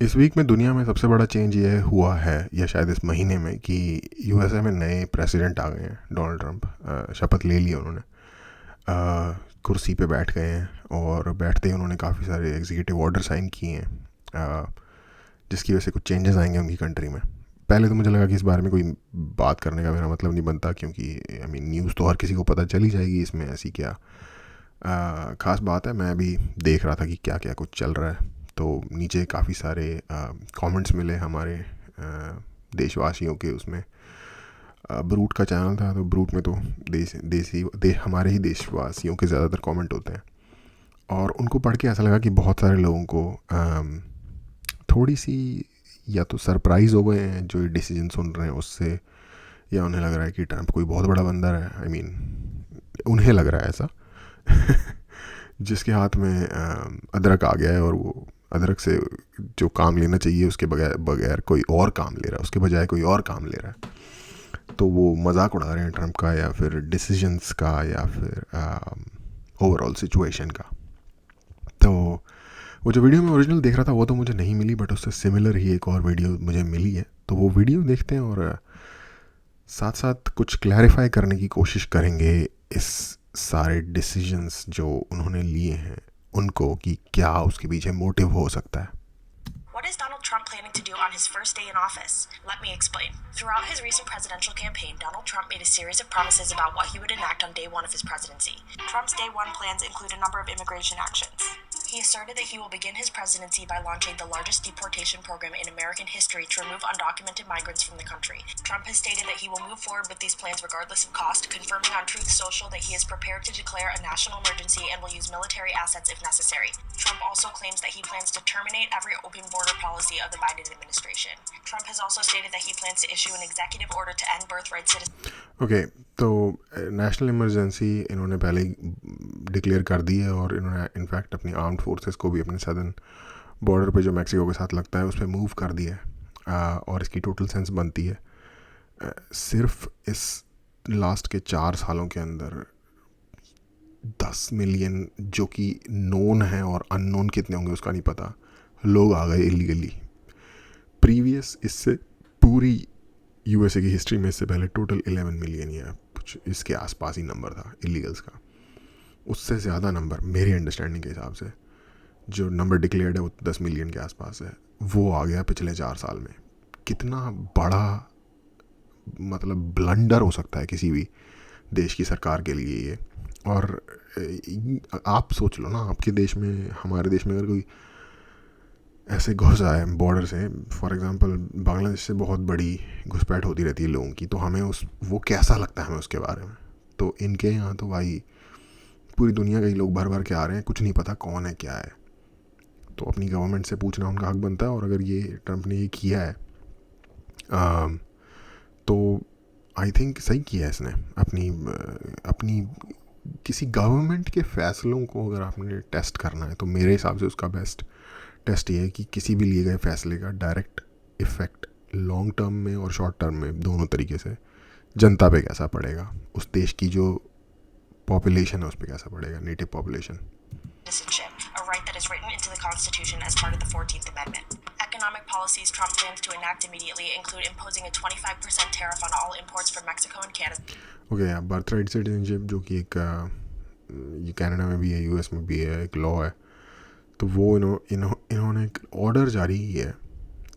इस वीक में दुनिया में सबसे बड़ा चेंज ये हुआ है या शायद इस महीने में कि यूएसए में नए प्रेसिडेंट आ गए हैं। डोनाल्ड ट्रंप शपथ ले ली उन्होंने, कुर्सी पे बैठ गए हैं और बैठते ही उन्होंने काफ़ी सारे एग्जीक्यूटिव ऑर्डर साइन किए हैं, जिसकी वजह से कुछ चेंजेस आएंगे उनकी कंट्री में। पहले तो मुझे लगा कि इस बारे में कोई बात करने का मेरा मतलब नहीं बनता, क्योंकि आई मीन न्यूज़ तो हर किसी को पता चल ही जाएगी, इसमें ऐसी क्या ख़ास बात है। मैं अभी देख रहा था कि क्या क्या कुछ चल रहा है, तो नीचे काफ़ी सारे कमेंट्स मिले हमारे देशवासियों के। उसमें ब्रूट का चैनल था, तो ब्रूट में तो हमारे ही देशवासियों के ज़्यादातर कमेंट होते हैं, और उनको पढ़ के ऐसा लगा कि बहुत सारे लोगों को थोड़ी सी या तो सरप्राइज़ हो गए हैं जो ये डिसीजन सुन रहे हैं उससे, या उन्हें लग रहा है कि ट्रंप कोई बहुत बड़ा बंदर है। आई मीन उन्हें लग रहा है ऐसा जिसके हाथ में अदरक आ गया है, और वो अदरक से जो काम लेना चाहिए उसके बगैर बगैर कोई और काम ले रहा है, उसके बजाय कोई और काम ले रहा है। तो वो मजाक उड़ा रहे हैं ट्रंप का, या फिर डिसीजंस का, या फिर ओवरऑल सिचुएशन का। तो वो जो वीडियो मैं ओरिजिनल देख रहा था वो तो मुझे नहीं मिली, बट उससे सिमिलर ही एक और वीडियो मुझे मिली है, तो वो वीडियो देखते हैं और साथ साथ कुछ क्लैरिफाई करने की कोशिश करेंगे इस सारे डिसीजंस जो उन्होंने लिए हैं उनको, कि क्या उसके पीछे मोटिव हो सकता है। What is Donald Trump planning to do on his first day in office? Let me explain. Throughout his recent presidential campaign, Donald Trump made a series of promises about what he would enact on day one of his presidency. Trump's day one plans include a number of immigration actions. He asserted that he will begin his presidency by launching the largest deportation program in American history to remove undocumented migrants from the country. Trump has stated that he will move forward with these plans regardless of cost, confirming on Truth Social that he is prepared to declare a national emergency and will use military assets if necessary. Trump also claims that he plans to terminate every open border policy of the Biden administration. Trump has also stated that he plans to issue an executive order to end birthright citizenship. Okay, तो national emergency इन्होंने पहले ही declare कर दी है, और इन्होंने in fact अपनी armed forces को भी अपने सदर्न बॉर्डर पे जो मैक्सिको के साथ लगता है उस पर मूव कर दिया है, और इसकी टोटल सेंस बनती है। सिर्फ इस लास्ट के 4 सालों के अंदर 10 मिलियन, जो कि नोन है और अननोन कितने होंगे उसका नहीं पता, लोग आ गए इलीगली। प्रीवियस इससे पूरी यूएसए की हिस्ट्री में इससे पहले टोटल 11 मिलियन या कुछ इसके आसपास ही नंबर था इलीगल्स का। उससे ज़्यादा नंबर मेरी अंडरस्टैंडिंग के हिसाब से जो नंबर डिक्लेयर्ड है वो 10 मिलियन के आसपास है, वो आ गया पिछले 4 साल में। कितना बड़ा मतलब ब्लंडर हो सकता है किसी भी देश की सरकार के लिए ये। और आप सोच लो ना, आपके देश में, हमारे देश में अगर कोई ऐसे घुस आए बॉर्डर से, फॉर एग्जांपल बांग्लादेश से बहुत बड़ी घुसपैठ होती रहती है लोगों की, तो हमें वो कैसा लगता है हमें उसके बारे में। तो इनके यहाँ तो भाई पूरी दुनिया के लोग भर भर के आ रहे हैं, कुछ नहीं पता कौन है क्या है, तो अपनी गवर्नमेंट से पूछना उनका हक बनता है। और अगर ये ट्रंप ने ये किया है तो आई थिंक सही किया है इसने। अपनी किसी गवर्नमेंट के फैसलों को अगर आपने टेस्ट करना है तो मेरे हिसाब से उसका बेस्ट टेस्ट ये है कि किसी भी लिए गए फैसले का डायरेक्ट इफ़ेक्ट लॉन्ग टर्म में और शॉर्ट टर्म में दोनों तरीके से जनता पे कैसा पड़ेगा, उस देश की जो पॉपुलेशन है उस पर कैसा पड़ेगा, native population. Citizenship, a right that is written into the Constitution as part of the 14th Amendment. Economic policies Trump plans to enact immediately include imposing a 25% tariff on all imports from Mexico and Canada. Okay, birth right citizenship जो कि एक ये Canada में भी है, US में भी है, एक लॉ है, तो वो इन्होंने एक ऑर्डर जारी की है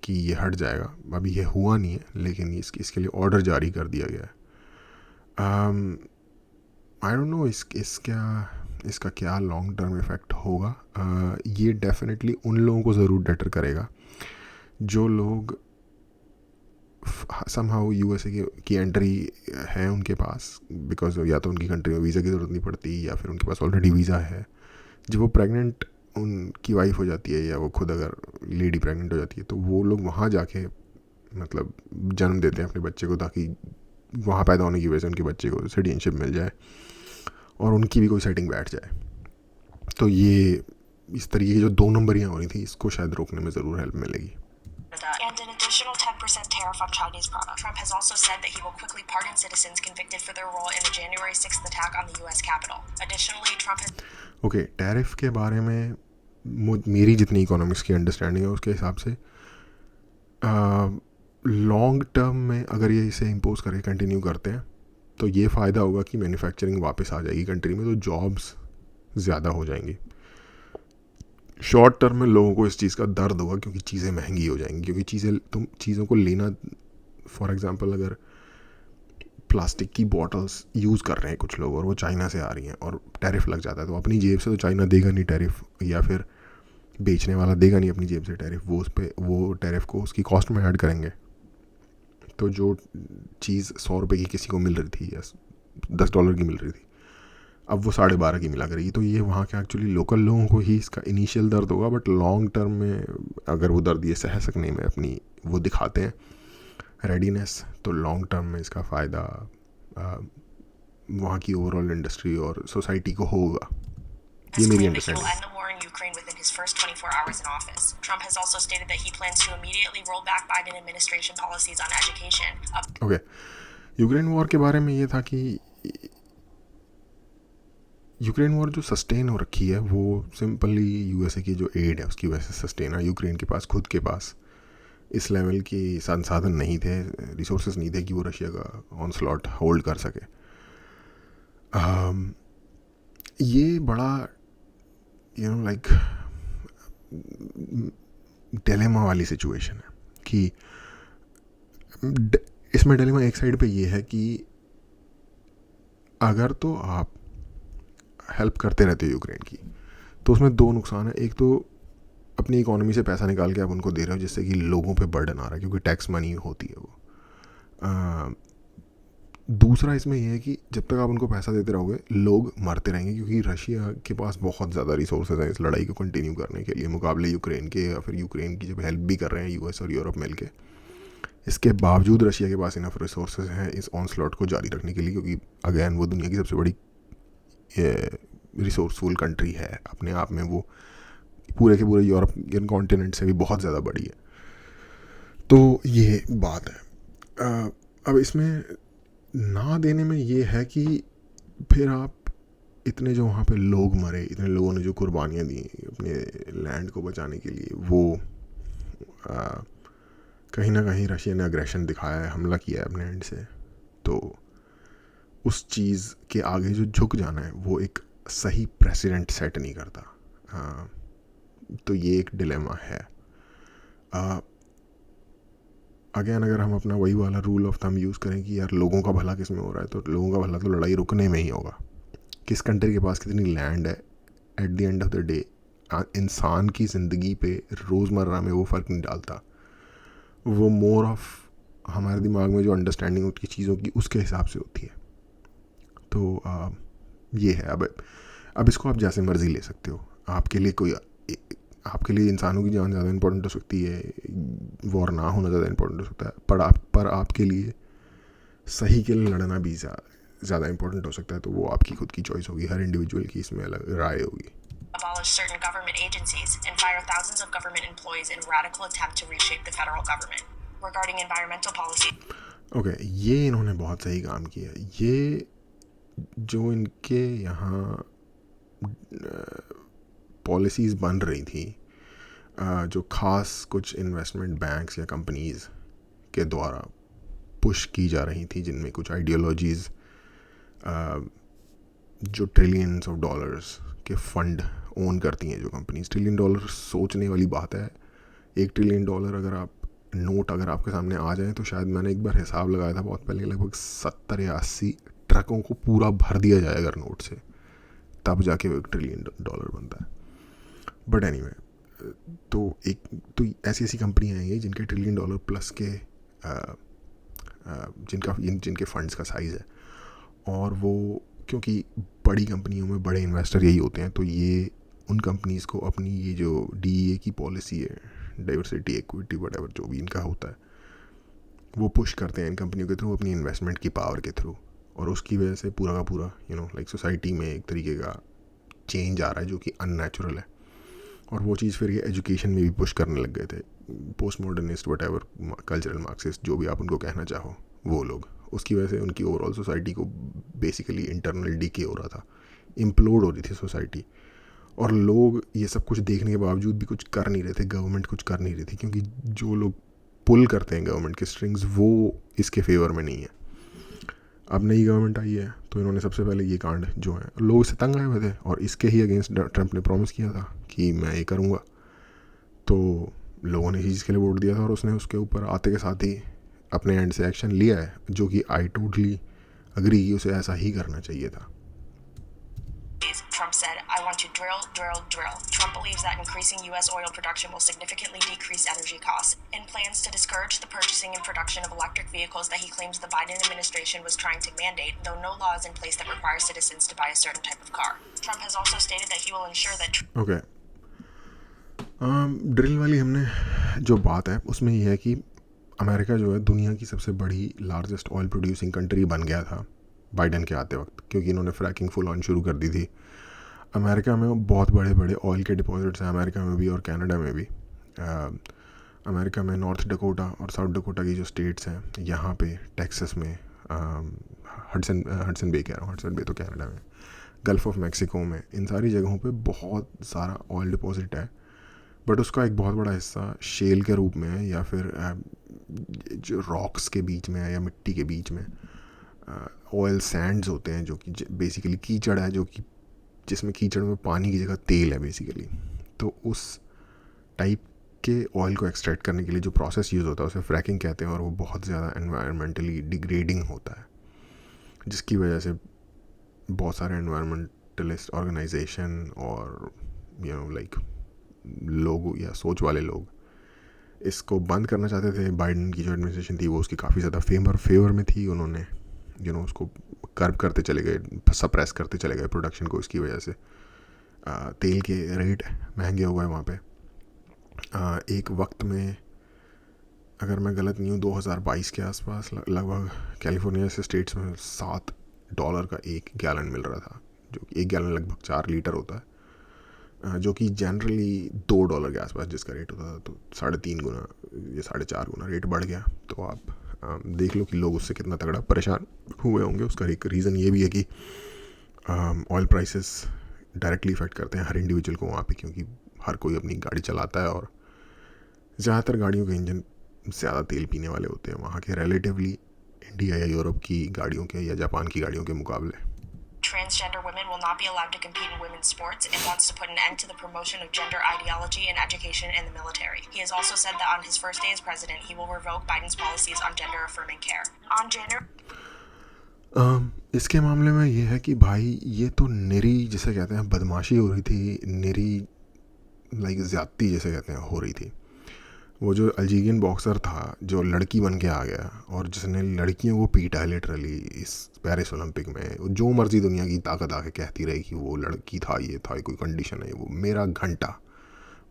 कि ये हट जाएगा। अभी ये हुआ नहीं है, लेकिन इसके लिए ऑर्डर जारी कर दिया गया है। आई डोंट नो इसका क्या लॉन्ग टर्म इफ़ेक्ट होगा। ये डेफिनेटली उन लोगों को ज़रूर डेटर करेगा जो लोग समहाउ यूएसए की एंट्री है उनके पास, बिकॉज या तो उनकी कंट्री में वीज़ा की ज़रूरत नहीं पड़ती, या फिर उनके पास ऑलरेडी वीज़ा है। जब वो प्रेग्नेंट उनकी वाइफ हो जाती है, या वो खुद अगर लेडी प्रेग्नेंट हो जाती है, तो वो लोग वहाँ जाके मतलब जन्म देते हैं अपने बच्चे को, ताकि वहाँ पैदा होने की वजह से उनके बच्चे को सिटीजनशिप मिल जाए और उनकी भी कोई सेटिंग बैठ जाए। तो ये इस तरीके की जो 2 नंबरियाँ हो रही थी, इसको शायद रोकने में ज़रूर हेल्प मिलेगी। And an additional 10% tariff on Chinese products. Trump has also said that he will quickly pardon citizens convicted for their role in the January 6th attack on the U.S. Capitol. Additionally, Trump has... okay, tariff के बारे में मेरी जितनी economics की understanding है उसके हिसाब से लॉन्ग टर्म में अगर ये इसे इम्पोज करके कंटिन्यू करते हैं तो ये फ़ायदा होगा कि मैन्युफैक्चरिंग वापस आ जाएगी कंट्री में, तो जॉब्स ज़्यादा हो जाएंगी। शॉर्ट टर्म में लोगों को इस चीज़ का दर्द होगा क्योंकि चीज़ें महंगी हो जाएंगी, क्योंकि तुम चीज़ों को लेना, फॉर एग्जांपल अगर प्लास्टिक की बॉटल्स यूज़ कर रहे हैं कुछ लोग और वो चाइना से आ रही हैं और टैरिफ लग जाता है, तो अपनी जेब से तो चाइना देगा नहीं टैरिफ, या फिर बेचने वाला देगा नहीं अपनी जेब से टैरिफ, वो टैरिफ को उसकी कॉस्ट में ऐड करेंगे। तो जो चीज़ 100 रुपये की किसी को मिल रही थी या $10 की मिल रही थी, अब वो 12.5 की मिला करेगी। तो ये वहाँ के एक्चुअली लोकल लोगों को ही इसका इनिशियल दर्द होगा, बट लॉन्ग टर्म में अगर वो दर्द ये सह सकने में अपनी वो दिखाते हैं रेडीनेस, तो लॉन्ग टर्म में इसका फ़ायदा वहाँ की ओवरऑल इंडस्ट्री और सोसाइटी को होगा। ये मेरी Claimed that he will understanding. end the war in Ukraine within his first 24 hours in office. Trump has also stated that he plans to immediately roll back Biden administration policies on education. Okay, Ukraine war के बारे में ये था कि Ukraine war जो sustain हो रखी है वो सिंपली यूएसए की जो एड है उसकी वजह से सस्टेन है। यूक्रेन के पास खुद के पास इस लेवल के संसाधन नहीं थे, रिसोर्सेज नहीं थे कि वो रशिया का ऑनस्लॉट होल्ड कर सके। ये बड़ा लाइक डिलेमा वाली सिचुएशन है कि इसमें डिलेमा एक साइड पे ये है कि अगर तो आप हेल्प करते रहते हो यूक्रेन की, तो उसमें दो नुकसान है। एक तो अपनी इकोनॉमी से पैसा निकाल के आप उनको दे रहे हो जिससे कि लोगों पे बर्डन आ रहा है क्योंकि टैक्स मनी होती है वो। दूसरा इसमें यह है कि जब तक आप उनको पैसा देते रहोगे लोग मरते रहेंगे क्योंकि रशिया के पास बहुत ज़्यादा रिसोर्सेज हैं इस लड़ाई को कंटिन्यू करने के लिए मुकाबले यूक्रेन के, या फिर यूक्रेन की जब हेल्प भी कर रहे हैं यूएस और यूरोप मिल के। इसके बावजूद रशिया के पास इनफ रिसोर्सेज हैं इस ऑनस्लॉट को जारी रखने के लिए, क्योंकि अगेन वो दुनिया की सबसे बड़ी रिसोर्सफुल कंट्री है अपने आप में, वो पूरे के पूरे यूरोपियन कॉन्टिनेंट से भी बहुत ज़्यादा बड़ी है। तो ये बात है। अब इसमें ना देने में ये है कि फिर आप इतने जो वहाँ पे लोग मरे, इतने लोगों ने जो कुर्बानियाँ दी अपने लैंड को बचाने के लिए, वो कहीं ना कहीं रशिया ने अग्रेशन दिखाया है, हमला किया है अपने एंड से। तो उस चीज़ के आगे जो झुक जाना है वो एक सही प्रेसिडेंट सेट नहीं करता। तो ये एक डिलेमा है। अगेन अगर हम अपना वही वाला रूल ऑफ थंब यूज़ करें कि यार लोगों का भला किस में हो रहा है, तो लोगों का भला तो लड़ाई रुकने में ही होगा। किस कंट्री के पास कितनी लैंड है, at the end of the day इंसान की ज़िंदगी पे रोज़मर्रा में वो फ़र्क नहीं डालता। वो मोर ऑफ हमारे दिमाग में जो अंडरस्टैंडिंग होती है चीज़ों की उसके हिसाब से होती है। तो ये है। अब इसको आप जैसे मर्ज़ी ले सकते हो। आपके लिए इंसानों की जान ज़्यादा इंपॉर्टेंट हो सकती है, वॉर ना होना ज़्यादा इंपॉर्टेंट हो सकता है, पर आपके लिए सही के लिए लड़ना भी ज़्यादा इंपॉर्टेंट हो सकता है। तो वो आपकी खुद की चॉइस होगी, हर इंडिविजुअल की इसमें अलग राय होगी। Abolish certain government agencies and fire thousands of government employees in radical attempt to reshape the federal government. Regarding environmental policy. Okay, ये इन्होंने बहुत सही काम किया। ये जो इनके यहाँ पॉलिसीज़ बन रही थी, जो ख़ास कुछ इन्वेस्टमेंट बैंक्स या कंपनीज़ के द्वारा पुश की जा रही थी, जिनमें कुछ आइडियोलॉजीज़ जो ट्रिलियंस ऑफ डॉलर्स के फंड ओन करती हैं जो कंपनीज। $1 ट्रिलियन सोचने वाली बात है। $1 ट्रिलियन अगर आपके सामने आ जाए तो शायद मैंने एक बार हिसाब लगाया था बहुत पहले, लगभग 70 या 80 ट्रकों को पूरा भर दिया जाए अगर नोट से, तब जाके $1 ट्रिलियन बनता है। बट एनीवे, तो ऐसी कंपनियाँ हैं जिनके $1 ट्रिलियन प्लस के जिनके फंड्स का साइज़ है, और वो क्योंकि बड़ी कंपनियों में बड़े इन्वेस्टर यही होते हैं, तो ये उन कंपनीज़ को अपनी ये जो DEA की पॉलिसी है, डाइवर्सिटी इक्विटी वटेवर जो भी इनका होता है, वो पुश करते हैं इन कंपनियों के थ्रू, अपनी इन्वेस्टमेंट की पावर के थ्रू। और उसकी वजह से पूरा का पूरा लाइक सोसाइटी में एक तरीके का चेंज आ रहा है जो कि अननेचुरल है। और वो चीज़ फिर ये एजुकेशन में भी पुश करने लग गए थे, post modernist whatever, cultural Marxist, जो भी आप उनको कहना चाहो, वो लोग। उसकी वजह से उनकी ओवरऑल सोसाइटी को बेसिकली इंटरनल डीके हो रहा था, इम्प्लोड हो रही थी सोसाइटी। और लोग ये सब कुछ देखने के बावजूद भी कुछ कर नहीं रहे थे, गवर्नमेंट कुछ कर नहीं रही थी, क्योंकि जो लोग पुल करते हैं गवर्नमेंट के स्ट्रिंग्स वो इसके फेवर में नहीं है। अब नई गवर्नमेंट आई है तो इन्होंने सबसे पहले ये कांड जो है, लोग इससे तंग आए हुए थे और इसके ही अगेंस्ट ट्रंप ने प्रॉमिस किया था कि मैं ये करूँगा, तो लोगों ने इसी चीज़ के लिए वोट दिया था और उसने उसके ऊपर आते के साथ ही अपने एंड से एक्शन लिया है, जो कि आई टोटली अग्री कि उसे ऐसा ही करना चाहिए था। Trump said, I want to drill, drill, drill. Trump believes that increasing U.S. oil production will significantly decrease energy costs, and plans to discourage the purchasing and production of electric vehicles that he claims the Biden administration was trying to mandate, though no law is in place that requires citizens to buy a certain type of car. Trump has also stated that he will ensure that... Okay. Drill वाली हमने जो बात है उसमें यह है कि America जो है दुनिया की सबसे बड़ी लार्जेस्ट ऑयल प्रोड्यूसिंग कंट्री बन गया था बाइडन के आते वक्त, क्योंकि इन्होंने फ्रैकिंग फुल ऑन शुरू कर दी थी। अमेरिका में बहुत बड़े बड़े ऑयल के डिपॉजिट्स हैं, अमेरिका में भी और कनाडा में भी। अमेरिका में नॉर्थ डकोटा और साउथ डकोटा की जो स्टेट्स हैं, यहाँ पे टेक्सास में, हडसन बे कह रहा हूँ, हडसन बे तो कनाडा में, गल्फ ऑफ मैक्सिको में, इन सारी जगहों पे बहुत सारा ऑयल डिपॉजिट है। बट उसका एक बहुत बड़ा हिस्सा शेल के रूप में है, या फिर जो रॉक्स के बीच में है या मिट्टी के बीच में ऑयल सैंड्स होते हैं, जो कि बेसिकली कीचड़ है, जो कि जिसमें कीचड़ में पानी की जगह तेल है बेसिकली। तो उस टाइप के ऑयल को एक्सट्रैक्ट करने के लिए जो प्रोसेस यूज़ होता है उसे फ्रैकिंग कहते हैं, और वो बहुत ज़्यादा एनवायरमेंटली डिग्रेडिंग होता है, जिसकी वजह से बहुत सारे एनवायरमेंटलिस्ट ऑर्गेनाइजेशन और लाइक लोग या सोच वाले लोग इसको बंद करना चाहते थे। बाइडन की जो एडमिनिस्ट्रेशन थी वो उसकी काफ़ी ज़्यादा फेवर में थी। उन्होंने उसको कर्ब करते चले गए, सप्रेस करते चले गए प्रोडक्शन को। इसकी वजह से तेल के रेट महंगे हो गए वहाँ पे। एक वक्त में, अगर मैं गलत नहीं हूँ, 2022 के आसपास लगभग कैलिफोर्निया से स्टेट्स में $7 का 1 गैलन मिल रहा था, जो कि 1 गैलन लगभग 4 लीटर होता है, जो कि जनरली $2 के आसपास जिसका रेट होता था। तो 3.5 गुना या 4.5 गुना रेट बढ़ गया। तो आप देख लो कि लोग उससे कितना तगड़ा परेशान हुए होंगे। उसका एक रीज़न ये भी है कि ऑयल प्राइसेस डायरेक्टली इफ़ेक्ट करते हैं हर इंडिविजुअल को वहाँ पे, क्योंकि हर कोई अपनी गाड़ी चलाता है और ज़्यादातर गाड़ियों के इंजन ज़्यादा तेल पीने वाले होते हैं वहाँ के, रिलेटिवली इंडिया या यूरोप की गाड़ियों के या जापान की गाड़ियों के मुकाबले। Transgender women will not be allowed to compete in women's sports and wants to put an end to the promotion of gender ideology and education in the military. He has also said that on his first day as president, he will revoke Biden's policies on gender-affirming care. On January... इसके मामले में ये है कि भाई ये तो निरी, जिसे कहते हैं बदमाशी हो रही थी, निरी लाइक ज़्यादती जिसे कहते हैं हो रही थी। वो जो अल्जीरियन बॉक्सर था जो लड़की बन के आ गया और जिसने लड़कियों को पीटा है लिटरली इस पेरिस ओलंपिक में, जो मर्जी दुनिया की ताकत आके कहती रही कि वो लड़की था, ये था, कोई कंडीशन है, वो मेरा घंटा,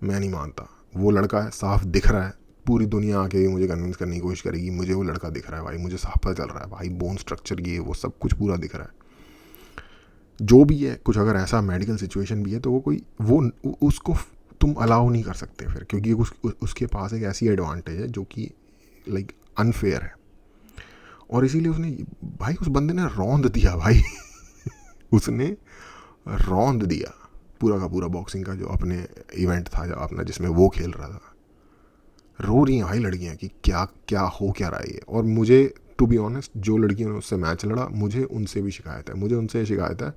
मैं नहीं मानता। वो लड़का है, साफ दिख रहा है, पूरी दुनिया आके मुझे कन्विंस करने की कोशिश करेगी, मुझे वो लड़का दिख रहा है भाई, मुझे साफ पता चल रहा है भाई, बोन स्ट्रक्चर ये वो सब कुछ पूरा दिख रहा है। जो भी है, कुछ अगर ऐसा मेडिकल सिचुएशन भी है तो वो उसको तुम अलाउ नहीं कर सकते फिर, क्योंकि उसके पास एक ऐसी एडवांटेज है जो कि लाइक अनफेयर है। और इसीलिए उसने भाई, उस बंदे ने रौंद दिया भाई उसने रौंद दिया पूरा का पूरा बॉक्सिंग का जो अपने इवेंट था, जो अपना जिसमें वो खेल रहा था। रो रही हैं भाई लड़कियाँ कि क्या क्या हो क्या रहा है ये। और मुझे टू बी ऑनेस्ट, जो लड़कियों ने उससे मैच लड़ा, मुझे उनसे भी शिकायत है। मुझे उनसे शिकायत है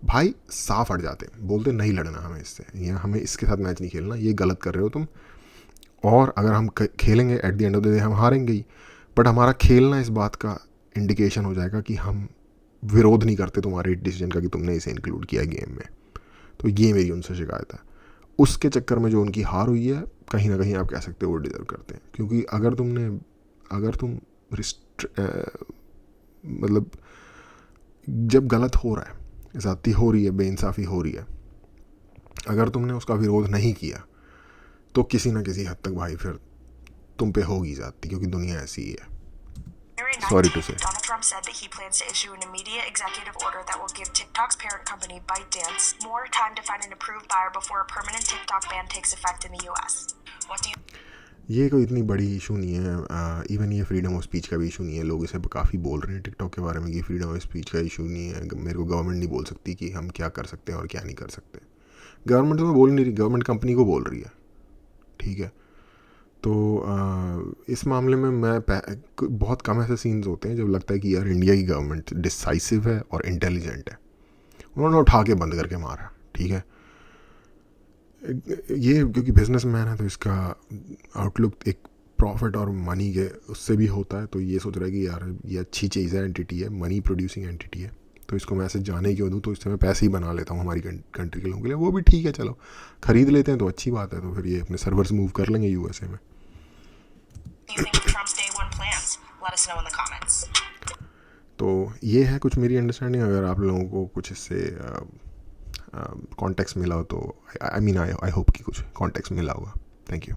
भाई, साफ हट जाते, बोलते नहीं लड़ना हमें इससे, या हमें इसके साथ मैच नहीं खेलना, ये गलत कर रहे हो तुम। और अगर हम खेलेंगे at the end of the day हम हारेंगे ही, बट हमारा खेलना इस बात का इंडिकेशन हो जाएगा कि हम विरोध नहीं करते तुम्हारे डिसीजन का कि तुमने इसे इंक्लूड किया गेम में। तो ये मेरी उनसे शिकायत है। उसके चक्कर में जो उनकी हार हुई है, कहीं ना कहीं आप कह सकते हो वो डिजर्व करते हैं, क्योंकि अगर तुम मतलब जब गलत हो रहा है, ज़्यादती हो रही है, बेइंसाफ़ी हो रही है, अगर तुमने उसका विरोध नहीं किया तो किसी ना किसी हद तक भाई फिर तुम पे होगी ज़्यादती, क्योंकि दुनिया ऐसी ही है। Sorry to say. Donald Trump said that he plans to issue an immediate executive order that will give TikTok's parent company ByteDance more time to find an approved buyer before a permanent TikTok ban takes effect in the US. What do you... ये कोई इतनी बड़ी issue नहीं है। Even ये freedom of speech का भी issue नहीं है। लोग इसे काफ़ी बोल रहे हैं टिकटॉक के बारे में कि फ्रीडम ऑफ स्पीच का इशू नहीं है, मेरे को गवर्नमेंट नहीं बोल सकती कि हम क्या कर सकते हैं और क्या नहीं कर सकते। गवर्नमेंट तो मैं बोल नहीं रही, गवर्नमेंट कंपनी को बोल रही है, ठीक है। तो इस मामले में मैं बहुत कम ऐसे सीन्स होते हैं जब लगता है कि यार इंडिया की गवर्नमेंट डिसाइसिव है और इंटेलिजेंट है, उन्होंने उठा के बंद करके मारा, ठीक है। ये क्योंकि बिजनेसमैन है तो इसका आउटलुक एक प्रॉफिट और मनी के उससे भी होता है, तो ये सोच रहा है कि यार ये अच्छी चीज़ है, एंटिटी है, मनी प्रोड्यूसिंग एंटिटी है, तो इसको मैं ऐसे जाने क्यों दूँ, तो इससे मैं पैसे ही बना लेता हूँ हमारी कंट्री के लोगों के लिए। वो भी ठीक है, चलो खरीद लेते हैं तो अच्छी बात है, तो फिर ये अपने सर्वर्स मूव कर लेंगे यूएसए में। You think of Trump's day one plans? Let us know in the comments. तो ये है कुछ मेरी अंडरस्टैंडिंग। अगर आप लोगों को कुछ इससे कॉन्टेक्स्ट मिला हो तो आई होप कि कुछ कॉन्टेक्स्ट मिला होगा। Thank you.